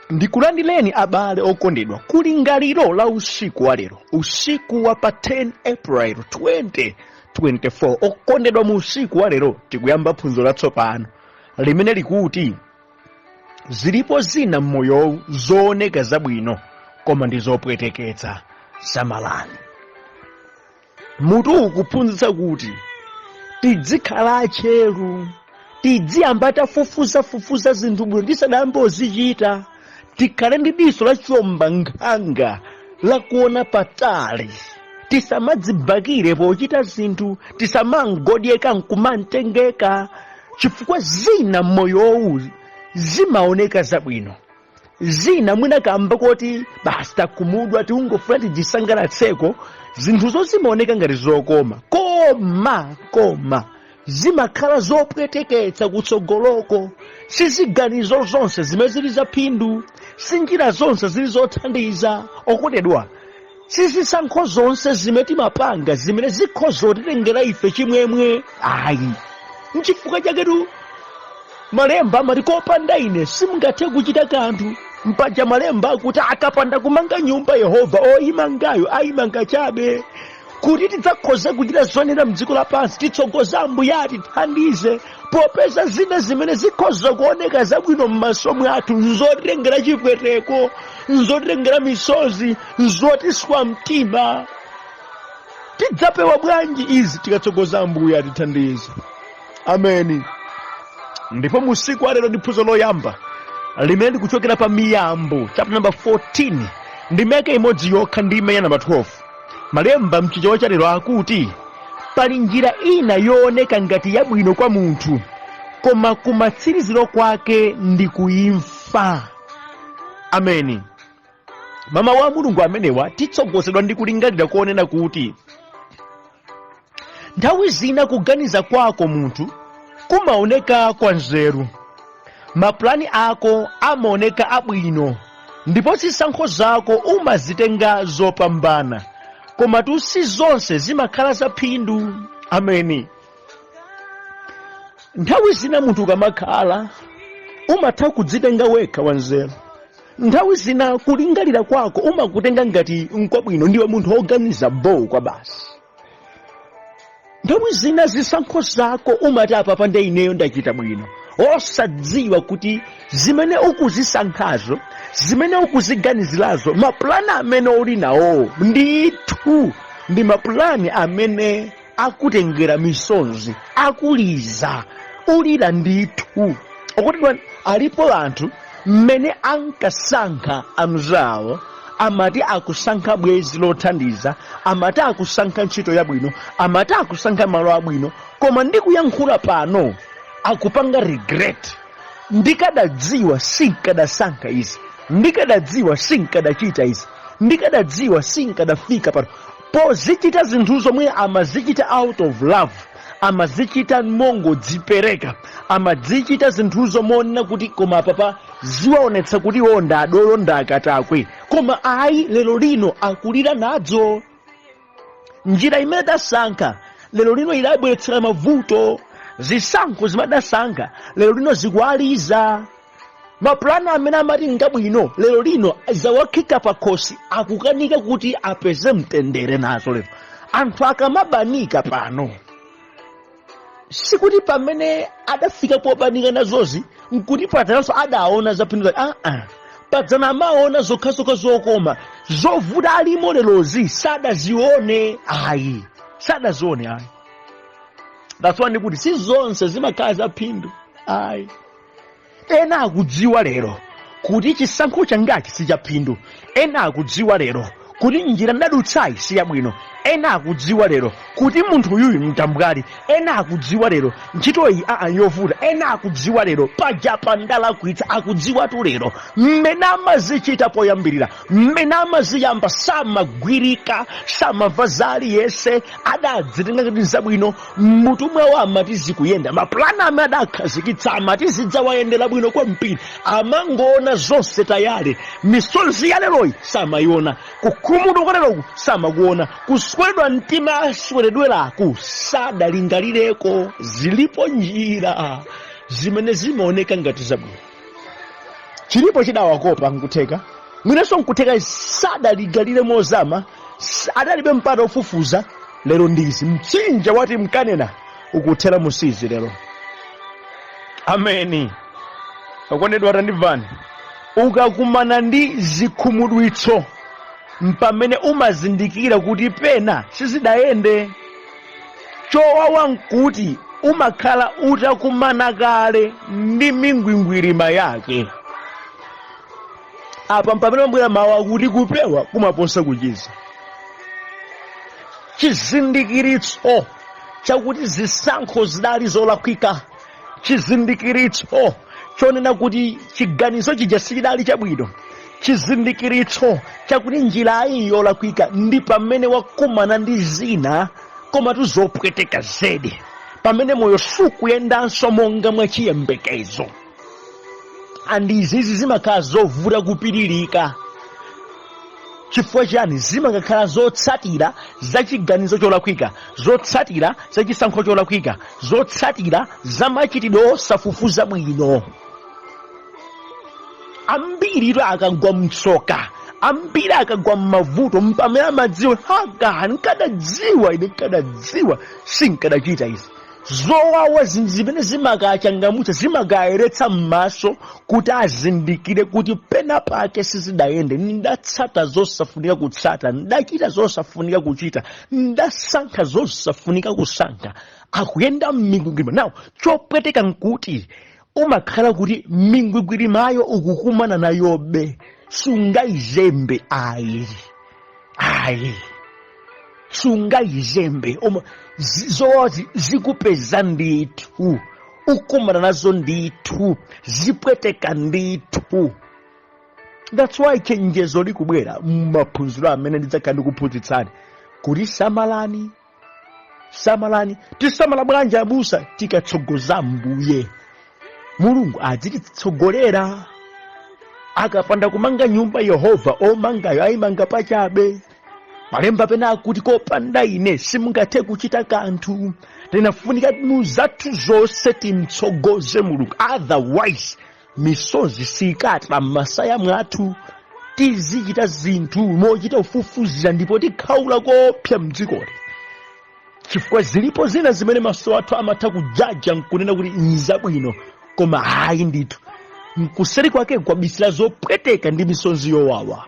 Ndikulandileni abale okondedwa ku lingaliro la usiku wa lero, usiku wa pa 10 April 2024. Okondedwa mu usiku wa lero tikuyamba phunziro latsopano limene likuti zilipo zina mmoyowu zooneka zabwino koma ndi zopweteketsa, samalani. Mutu ukuphunzitsa kuti tidzikhala atcheru, tidziyamba tafufuza zinthu bwino tisadayambe kuzichita, tikhale ndi diso la chiwombankhanga la kuona patali, tisamadzibakire pochita zinthu, tisamangodyeka nkumantengeka, chifukwa zina mmoyowu zimaoneka zabwino, zina mwina kamba kuti basi takumudwa tiungofuna tidzisangalatseko, zinthuzo zimaoneka ngati zokoma, koma zimakhala zopweteketsa kutsogoloko. Siziganizo zonse zimene zili zaphindu, sinjira zonse zili zothandiza. Okondedwa, sizisankho zonse zimene timapanga zimene zikhoza kutitengera ife chimwemwe. Ayi, nchifukwa chaketu malemba amati kopanda ine simungathe kuchita kanthu. Mpaja malemba akuti akapanda kumanga nyumba Yehova oyimangayo ayimanga chabe. Kuti tidzakhoza kuchita zonena mdziko lapansi, titsogoza Ambuye atithandize, popeza zina zimene zikhoza kuoneka zabwino m'maso mwathu nzotitengera chipweteko, nzotitengera misozi, nzotiswa mtima. Tidzapewa bwanji izi tikatsogoza Ambuye atithandize? Ameni. Ndipo musiku wa lero ndi phunziro loyamba limene likuchokera pa Miyambo chapter number 14 ndimeke imodzi yokha ndime ya number 12. Malemba mchichewa cha lero akuti pali njira ina yooneka ngati yabwino kwa munthu, koma kumatsiriziro kwake ndi kuimfa. Ameni. Mama wa Mulungu amenewa titsogozedwa ndi kulingalira kuonena kuti nthawi zina kuganiza kwako munthu kumaoneka kwa nzeru, maplani ako amaoneka abwino, ndipo zisankho zako umazitenga zopambana, koma si zonse zimakhala zaphindu. Ameni. Nthawi zina munthu ukamakhala umatha kudzitenga wekha wanzeru, nthawi zina kulingalira kwako umakutenga ngati nkwabwino, ndiwe munthu woganiza bowu kwa basi. Nthawi zina zisankho zako umati apa nde ineyo ndachita bwino, osadziwa kuti zimene ukuzisankhazo, zimene ukuziganizirazo, maplani amene uli nawo ndithu ndi maplani amene akutengera misonzi, akuliza, ulira ndithu. Okondedwa, alipo anthu mmene ankasankha anzawo, amati akusankha bwezi lothandiza, amati akusankha ntchito yabwino, amati akusankha malo abwino, koma ndikuyankhula pano akupanga regret. Ndikadadziwa sinkadasankha izi, ndikadadziwa sinkadachita izi, ndikadadziwa sinkadafika pano. Pozichita zinthu zomwe amazichita out of love, amazichita mongodzipereka, amazichita zinthuzo monena kuti koma papa ziwaonetsa kuti ndadolo ndakatakwe, koma ayi lero lino akulira nadzo. Njira imene dasankha lero lino idabweretsera mavuto, zisankho zimadasankha lero lino zikualiza. Maplani amene amati ngabwino lero lino zawakhika pakhosi, akukanika kuti apeze mtendere nazo. Lero anthu akamabanika pano, sikuti pamene adafika pobanika nazozi nkuti patanso adaona zaphindu. Padzana amaona zokhazokha zokoma, zovuta alimo lerozi sadazione. Ayi, sadazione. Ayi, that's why ndikuti si zonse zimakhala zaphindu. Ayi, ena akudziwa lero kuti chisankho changachi si chaphindu, ena akudziwa lero kuti njira ndadutsayi si yabwino, ena akudziwa lero kuti munthu uyuyu mtambwali, ena akudziwa lero ntchito iyi yovuta, ena akudziwa lero pajapa ndalakwitsa, akudziwatu lero mmene amazichita poyambirira, mmene amaziyamba samagwirika, samamva za aliyense, adadzitenga kuti zabwino, mutu mwawo amati zikuyenda, maplani amene adakhazikitsa amati zidzawayendera bwino kwambiri, amangoona zonse tayali. Misonzi ya leroyi samayiona, kukhumudwa leroku samakuona, kusweredwa mtima asweredweraku sadalingalireko. Zilipo njira zimene zimaoneka ngati zabwino, chilipo chidawakopa nkutheka mwinanso nkutheka sadaligalire mozama adalibe mpata ofufuza lero ndizi mtsinje wati mkanena ukuthera musizi lero. Ameni. Okondedwa atandimvani, ukakumana ndi zikhumudwitso mpamene umazindikira kuti pena sizidayende, chowawa nkuti umakhala utakumana kale ndi mingwingwirima yake. Apa mpamene mabwera mawu akuti kupewa kumaposa kuchiza. Chizindikiritso chakuti zisankho zidali zolakwika, chizindikiritso chonena kuti chiganizo chija sichidali chabwino, chizindikiritso chakuti njirayi yolakwika ndi pamene wakumana ndi zina koma tuzopweteka zedi, pamene moyo sukuyendanso monga mwachiyembekezo. Izi zimakhala zovuta kupiririka. Chifukwa chani? Zimakhala zotsatira za chiganizo cholakwika, zotsatira za chisankho cholakwika, zotsatira za machitidwe osafufuza bwino. Ambiri akagwa mtsoka, ambiri akagwa m'mavuto mpamene amadziwa nkadadziwa sinkadachita izi. Zowawa zimene zimakachangamutsa, zimakayeretsa m'maso kuti azindikire kuti pena pake sizidayende, ndatsata zosafunika kutsata, ndachita zosafunika kuchita, ndasankha zosafunika kusankha, akuyenda m'mingwingwirima. Nawo chopweteka nkuti umakhala kuti mingwingwirimayo ukukumana nayobe sungayizembe. Ayi sungayizembe, zoti zikupeza ndithu, ukumana nazo ndithu, zipweteka ndithu. That's why chenjezo likubwera m'maphunziro amene ndidzakhala ndikuphunzitsani kuti samalani. Tisamala bwanji abusa? Tikatsogoza Mbuye Mulungu adzititsogolera. Akapanda kumanga nyumba Yehova omangayo ayimanga pachabe. Malemba pena akuti kopanda ine simungathe kuchita kanthu. Tinafunika muzathu zonse timtsogoze Mulungu, otherwise misozi sikatha m'masaya mwathu. Tizichita zinthu mochita ufufuzira ndipo tikhaula kopsa mdzikoli. Chifukwa zilipo zina zimene maso athu amatha kujaja nkunena kuti nzabwino, koma hayi ndithu nkuseri kwake kwabisira zopweteka ndi misozi yowawa.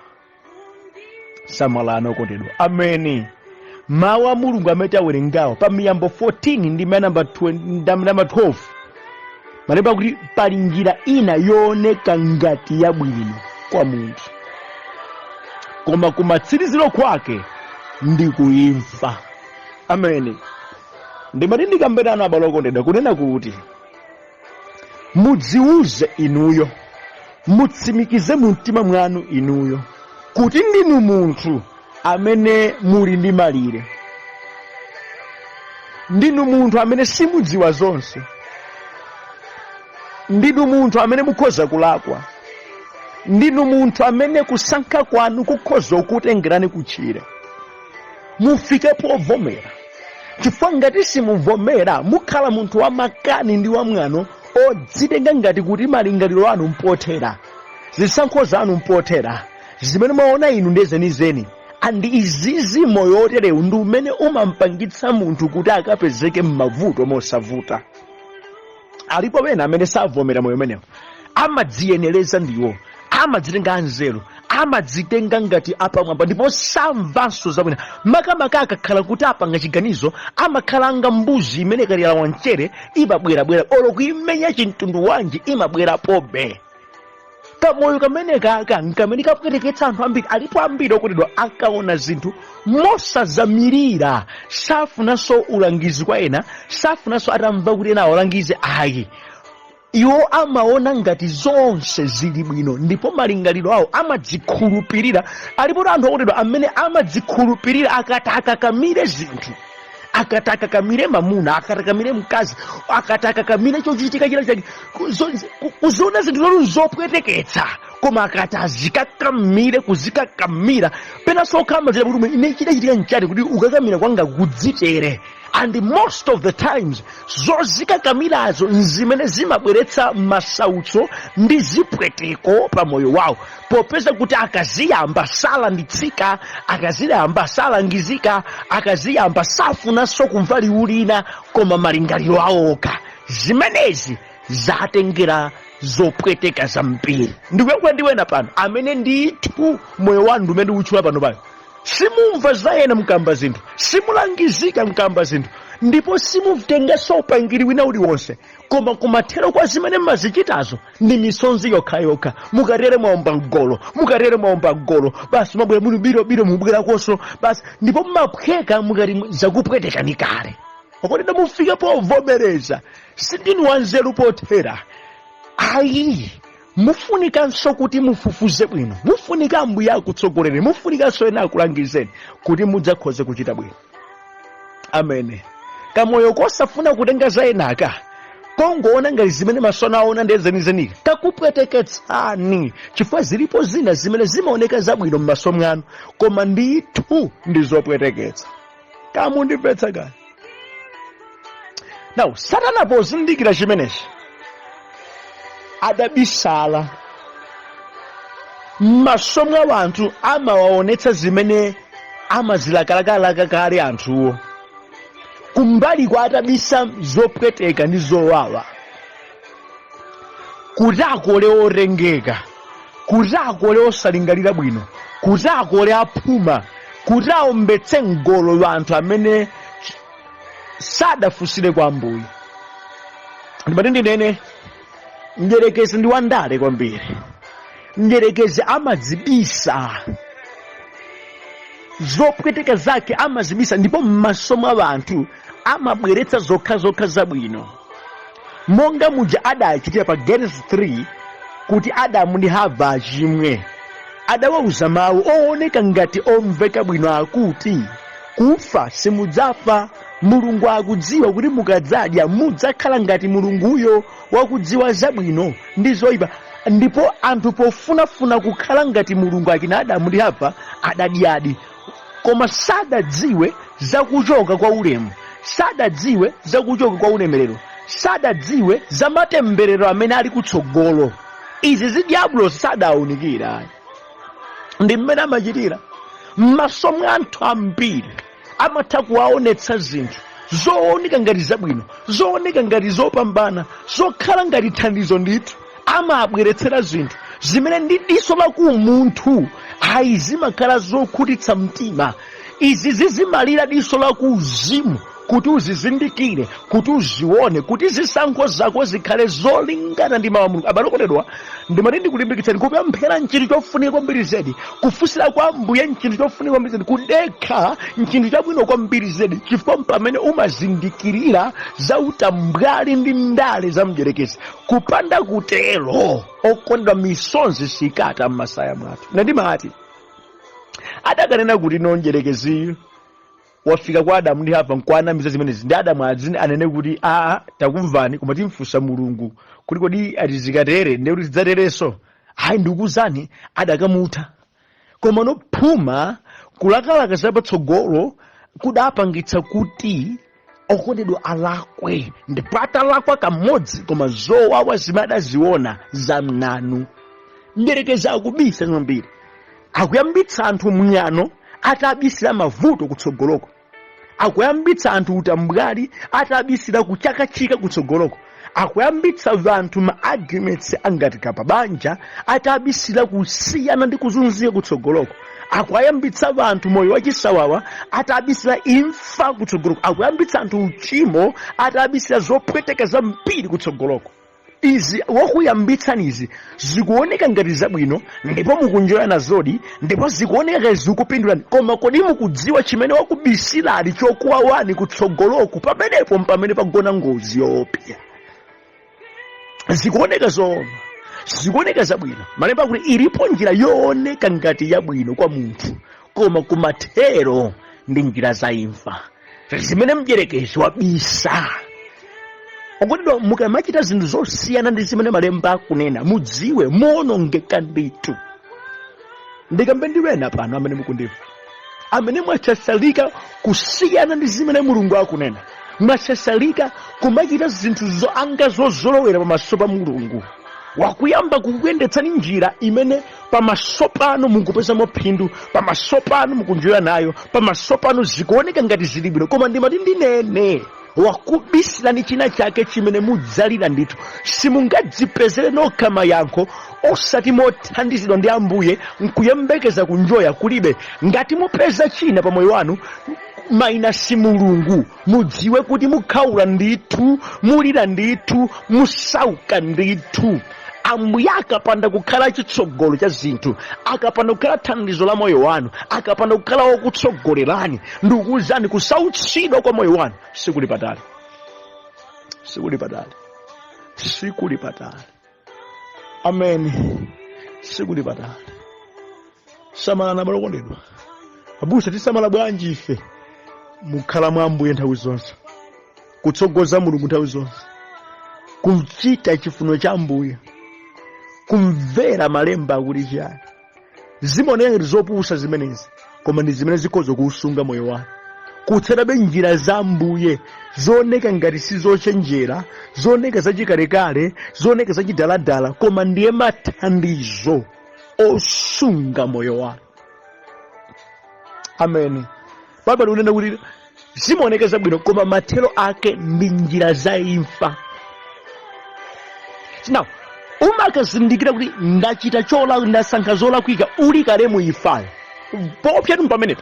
Samalani okondedwa. Ameni. Mawu a Mulungu amene awerengawo pa Miyambo 14 ndi namba 12 malemba kuti pali njira ina yooneka ngati yabwino kwa munthu, koma kumatsiriziro kwake ndi kuimfa. Ameni. Ndimati ndikambirana abale okondedwa kunena kuti mudziuze inuyo, mutsimikize mu mtima mwanu inuyo kuti ndinu munthu amene muli ndi malire, ndinu munthu amene simudziwa zonse, ndinu munthu amene mukhoza kulakwa, ndinu munthu amene kusankha kwanu kukhoza kukutengerani kutchire. Mufike povomera, chifukwa ngati simuvomera mukhala munthu wamakani ndi wamwano odzitenga ngati kuti malingaliro anu mpothera, zisankho zanu mpothera, zimene mwaona inu ndezenizeni. Andi izizi moyo oterewu ndi umene umampangitsa munthu kuti akapezeke m'mavuto mosavuta. Alipo bena amene savomera moyo umenewo, amadziyenereza ndiwo, amadzitenga anzeru, amadzitenga ngati apamwamba ndipo samvanso zabwino. Makamaka akakhala kuti apanga chiganizo amakhala anga mbuzi imene kalira wanchere imabwerabwera, olo kuimenya chimtundu wanji imabwera pobe. Kamoyo kamene kaka nkamene kapweteketsa anthu ambiri. Alipo ambiri okondedwa akaona zinthu mosazamirira, safunanso ulangizi kwa ena, safunanso atamva kuti ena awalangize. Ayi, iwo amaona ngati zonse zili bwino ndipo malingaliro awo amadzikhulupirira. Alipo anthu okondedwa amene amadzikhulupirira akatakakamire zinthu, akatakakamire mamuna, akatakakamire mkazi, akatakakamire chochitika china chake, kuziona zinthu zopweteketsa, koma akati azikakamire kuzikakamira pena sokamba zile kuti ine chida chitika nchati kuti ukakamira kwanga kudzitere. and most of the times zozikakamirazo nzimene zimabweretsa masautso ndi zipweteko pa moyo wawo, popeza kuti akaziyamba salambitsika, akaziyamba salangizika, akaziyamba safunanso kumva liwu lina koma malingaliro awo okha. Zimenezi zatengera zopweteka zambiri. Ndikuyankhula pano amene ndithu moyo wanu umene uchula pano payo, simumva zayena mkamba zinthu, simulangizika mkamba zinthu, ndipo simutenganso upangiri wina uliwonse, koma kumathero kwa zimene mmazichitazo ndi misonzi yokhayokha. Mukatere mwaomba mgolo, basi mabwera muli biro mubwera koso basi, ndipo mmaphweka mukati zakupwetekani kale. Okondedwa mufika povomereza, sindinu wanzeru pothera. Ayi, mufunikanso kuti mufufuze bwino, mufunika ambuye akutsogolere, mufunikanso ena akulangizeni kuti mudzakhoze kuchita bwino. Amene kamoyo kosafuna kutenga za enaka, kongoona ngati zimene maso aona ndi zenizeni kakupweteketsani, chifukwa zilipo zina zimene zimaoneka zabwino m'maso mwanu koma ndithu ndi zopweteketsa. Kamundimvetsa kale. Now, Satana pozindikira chimenechi adabisala m'maso mwa anthu, amawaonetsa zimene amazilakalaka kale anthuwo, kumbali kwa atabisa zopweteka ndi zowawa, kuti akole orengeka, kuti akole osalingalira bwino, kuti akole aphuma, kuti aombetse ngolo anthu amene sadafusire kwa Ambuye. Ndimati ndinene mdierekezi ndi wandale kwambiri. Mdierekezi amadzibisa zopweteka zake, amazibisa ndipo m'maso mwa anthu amabweretsa zokha zabwino. Monga muja adachitira pa Genesis 3 kuti Adamu ndi Hava achimwe, adawauza mawu ooneka ngati omveka bwino akuti kufa simudzafa. Mulungu akudziwa kuti mukadzadya mudzakhala ngati mulunguyo wakudziwa zabwino ndi zoyipa. Ndipo anthu pofunafuna kukhala ngati mulungu akina Adamu ndi Hava adadyadi, koma sadadziwe zakuchoka kwa ulemu, sadadziwe zakuchoka kwa ulemerero, sadadziwe za matemberero amene ali kutsogolo. Izi zidiablo sadawunikira. Ndi mmene amachitira m'maso mwa anthu ambiri. Amatha kuwaonetsa zinthu zooneka ngati zabwino, zooneka ngati zopambana, zokhala ngati thandizo ndithu. Amabweretsera zinthu zimene ndi diso la munthu ayi zimakhala zokhutitsa mtima. Izi zizimalira diso la uzimu kuti uzizindikire, kuti uzione, kuti zisankho zako zikhale zolingana ndi mawu a Mulungu. Abale okondedwa, ndimati ndikulimbikitseni kupemphera nchinthu chofunika kwambiri zedi, kufusira kwa Ambuye nchinthu chofunika kwambiri zedi, kudekha nchinthu chabwino kwambiri zedi, chifukwa pamene umazindikirira za utambwali ndi ndale za mdierekezi. Kupanda kutero, okondedwa, misonzi sikata m'masaya mwathu. Ndimati adakanena kuti mdierekezi wafika kwa Adamu ndi Hava nkwanamiza zimenezi, ndi Adamu anene kuti takumvani, koma timfunsa Mulungu kuti kodi atizikatere ndi kuti tidzaterenso. Ayi ndikuzani adakamutha, koma nophuma kulakalaka zapatsogolo kudapangitsa kuti okondedwa alakwe, ndipo atalakwa kamodzi koma zowawa zimene adaziona zamnanu. Mdierekezi akubisa kwambiri, akuyambitsa anthu mnyano atabisira mavuto kutsogoloko, akuyambitsa anthu utambwali atabisira kuchakachika kutsogoloko, akuyambitsa anthu ma arguments angati kapabanja atabisira kusiyana ndi kuzunzika kutsogoloko, akuyambitsa anthu moyo wachisawawa atabisira imfa kutsogoloko, akuyambitsa anthu uchimo atabisira zopweteka za mpiri kutsogoloko. Izi wakuyambitsanizi zikuoneka ngati zabwino, ndipo mukunjoya nazodi, ndipo zikuoneka ngati zikupindulani, koma kodi mukudziwa chimene wakubisirali chokuwawani kutsogoloku? Pamenepo mpamene pagona ngozi yoopsa. Zikuoneka zoona, zikuoneka zabwino. Malemba kuti ilipo njira yooneka ngati yabwino kwa munthu, koma kumathero ndi njira za imfa. Zimene mdierekezi wabisa. Okondedwa, mukamachita zinthu zosiyana ndi zimene malemba akunena, mudziwe muonongeka ndithu. Ndikambe ndiwena pano amene mukundimva, amene mwachasalika kusiyana ndi zimene mulungu akunena, mwachasalika kumachita zinthu zozolowera pamaso pa mulungu. Wakuyamba kukuyendetsani njira imene pamaso pano mukupezamo phindu, pamaso pano mukunjoya nayo, pamaso pano zikuoneka ngati zili bwino, koma ndimati ndinene wakubisirani china chake chimene mudzalira ndithu. Simungadzipezere nokha mayankho osati mothandizidwa ndi Ambuye nkuyembekeza kunjoya kulibe. Ngati mupeza china pa moyo wanu maina si mulungu, mudziwe kuti mukhaula ndithu, mulira ndithu, musauka ndithu. Ambuye akapanda kukhala chitsogolo cha zinthu, akapanda kukhala thandizo la moyo wanu, akapanda kukhala wokutsogolerani, ndikuwuzani kusautsidwa kwa moyo wanu sikuli patali, sikuli patali, sikuli patali. Amen, sikuli patali. Samalani malokondedwa. Abusa tisamala bwanji ife mukhala mwa Ambuye nthawi zonse, kutsogoza mulungu nthawi zonse, kumchita chifuniro cha Ambuye, kumvera malemba akuti chiyani. Zimaoneka zopusa zimenezi, koma ndi zimene zikhoza kuusunga moyo wanu. Kutsatabe njira za Ambuye zooneka ngati sizochenjera, zooneka zachikalekale, zooneka zachidaladala, koma ndiye mathandizo osunga moyo wanu. Amen. Baba unena kuti zimaoneka zabwino koma mathero ake ndi njira za imfa. Now, umakazindikira kuti ndachita chola, ndasankha zolakwika, uli kale muimfayo, popyatu pamenepo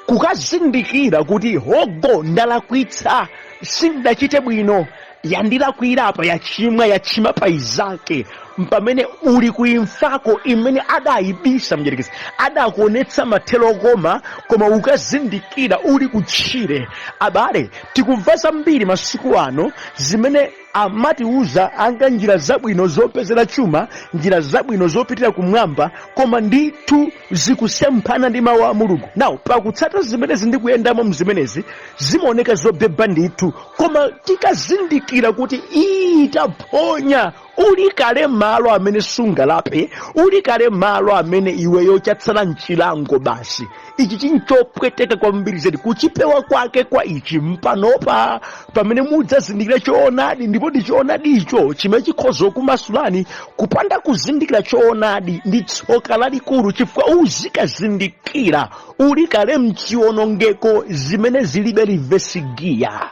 kukazindikira kuti hogo ndalakwitsa, sindachite bwino, yandilakwira apa, yachima pa izake, mpamene uli kuimfako imene adayibisa mjerekezi, adakuonetsa mathero okoma, koma ukazindikira uli kutchire. Abale, tikumva zambiri masiku ano zimene amatiuza anga njira zabwino zopezera chuma, njira zabwino zopitira kumwamba, koma ndithu zikusemphana ndi mawu a Mulungu. Now, pakutsata zimenezi ndi kuyendamo mzimenezi zimaoneka zobeba ndithu, koma tikazindikira kuti itaphonya, uli kale malo amene sungalape, uli kale malo amene iweyo chatsala mchilango basi. Ichi chinchopweteka kwambiri zedi, kuchipewa kwake kwa ichi mpanopa pamene mudzazindikira choonadi, ndipo ndi choonadi icho chimene chikhoza kumasulani. Kupanda kuzindikira choonadi ndi tsoka lalikulu, chifukwa uzikazindikira uli kale mchiwonongeko zimene zilibe livesigiya.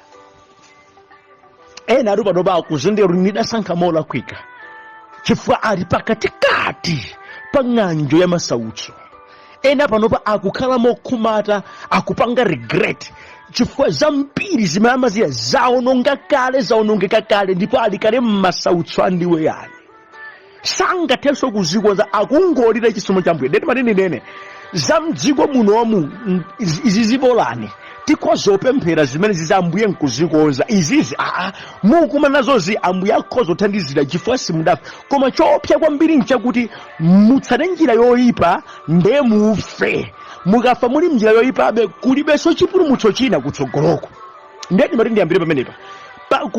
Ena panopa akuzindikira kuti ndidasankha molakwika, chifukwa ali pakatikati pa ng'anjo ya masautso. Ena panopa akukhala mokhumata, akupanga regret, chifukwa zambiri zimene amaziya zaonongeka kale, ndipo ali kale mmasautso andiwe yani. Sangathenso kuzikonza, akungolira chisomo cha Ambuye. Ndeti matini nene zamdziko munomu izi zibolani, tikhoza kupemphera zimene ziza Ambuye nkuzikonza. Izizi mukuma nazozi Ambuye akhoza kuthandizira chifukwa simudafa. Koma choopsa kwambiri nchakuti mutsate njira yoyipa nde mufe. Mukafa muli njira yoyipabe kulibenso chipulumutso china kutsogoloko. Ndeti matini ndiyambire pamenepa.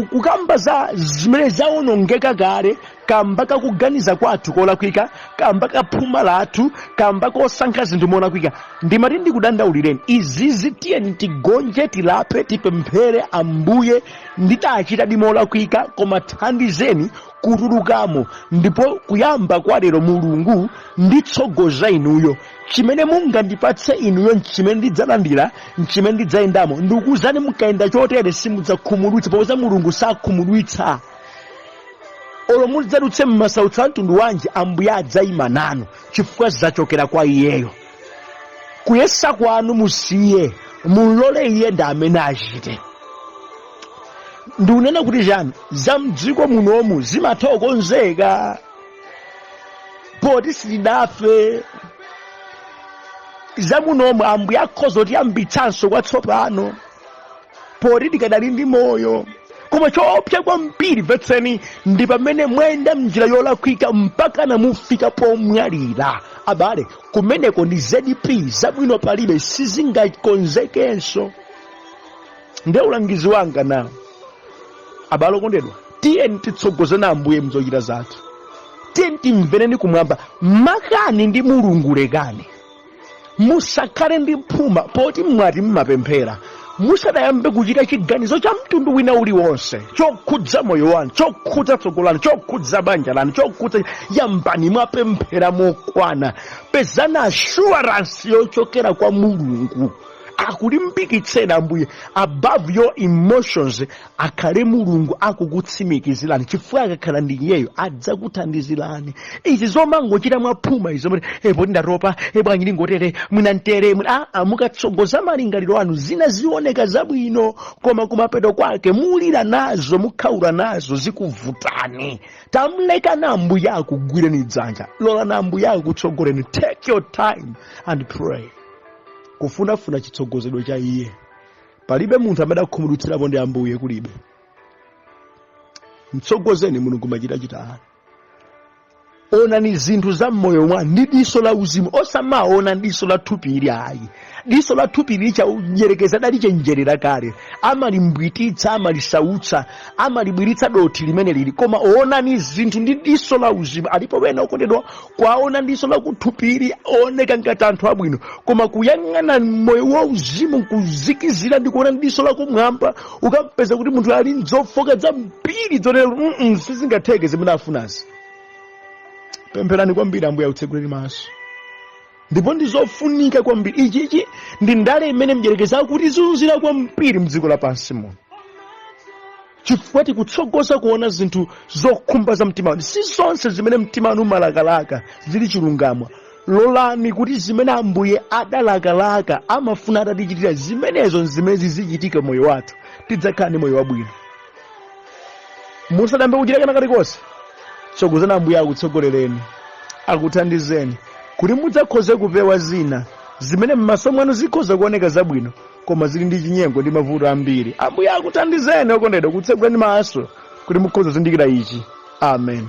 Kukamba za zimene zaonongeka kale, kamba kakuganiza kwathu kolakwika, kamba kaphuma lathu, kamba kosankha zinthu molakwika, ndimati ndikudandaulireni izizi tiyeni tigonje, tilape, tipemphere Ambuye ndidachita molakwika, koma thandizeni kutulukamo. Ndipo kuyamba kwa lero Mulungu nditsogoza inuyo, chimene mungandipatse inuyo nchimene ndidzalandira, nchimene ndidzayendamo. Ndikuwuzani mukayenda chotere simudzakhumudwitsa, popeza Mulungu sakhumudwitsa. Olo mudzadutse mmasautso a mtundu wanji, Ambuye adzayima nanu chifukwa zachokera kwa Iyeyo. Kuyesa kwanu musiye, mulole Iye ndi amene achite. Ndikunena kuti chani, zamdziko munomu zimatha kukonzeka poti sitidafe. Zamunomu Ambuye akhoza kutiyambitsanso kwatsopano poti tikadali ndi moyo. Koma choopsa kwambiri mvetseni, ndi pamene mwenda mnjira yolakwika mpaka namufika pomwalira. Abale, kumeneko ndi ZDP zabwino palibe, sizingakonzekenso. Ndiye ulangizi wanga nawo. Abale okondedwa, tiyeni titsogozane Ambuye mzochita zathu. Tiyeni timvereni kumwamba, makani ndi Mulungu lekani. musakhale ndi phuma poti mwati mmapemphera musadayambe kuchita chiganizo cha mtundu wina uliwonse chokhudza moyo wanu, chokhudza tsogolo lanu, chokhudza banja lanu, chokhudza yambani mwapemphera mokwana. Pezana assurance yochokera kwa Mulungu akulimbikitseni Ambuye above your emotions. Akhale Mulungu akukutsimikizirani chifukwa akakhala ndi iyeyo adzakuthandizirani. Izi zomangochita mwaphuma izo poti ndatopa bwanji ndingotere mwinantere mukatsogoza malingaliro anu zina zioneka zabwino koma kumapeto kwake mulira nazo mukhaula nazo zikuvutani. Tamlekani Ambuye akugwireni dzanja, lolani Ambuye akutsogoleni. Take your time and pray. Kufunafuna chitsogozedwe cha iye. Palibe munthu amene akukhumudwitsirapo ndi Ambuye, kulibe. Mtsogozeni Mulungu machitachita. Onani zinthu za moyo mwanu ndi diso la uzimu, osamaona diso la thupi ili ayi. Diso la thupi licha ujerekeza dali chenjerera kale, amalimbwititsa, amalisautsa, amalibwiritsa dothi limene lili. Koma onani zinthu ndi diso la uzimu. Alipo wena okondedwa kwaona diso la kuthupiri oneka ngati anthu abwino, koma kuyang'ana moyo wa uzimu kuzikizira ndi kuona diso la kumwamba ukampeza kuti munthu ali nzofoka za mpiri zonero sizingatheke zimene afunazi. Pempherani kwambiri Ambuye akutsekuleni maso. Ndipo ndizofunika kwambiri ichi ndi ndale imene mjerekeza kuti zunzira kwambiri mdziko lapansi muno. Chifukwa tikutsogoza kuona zinthu zokhumba za mtima wanu. Si zonse zimene mtima wanu malakalaka zili chilungamo. Lolani kuti zimene Ambuye adalakalaka amafuna atatichitira zimenezo zimene zizichitika moyo wathu tidzakhala ndi moyo wabwino. Musadambe kuchita kana kalikonse. Tsogozani Ambuye akutsogolereni, akuthandizeni kuti mudzakhoze kupewa zina zimene m'maso mwanu zikhoza kuoneka zabwino koma zili ndi chinyengo ndi mavuto ambiri. Ambuye akuthandizeni okondedwa, kutsegulani maso kuti mukhoza zindikira ichi. Amen.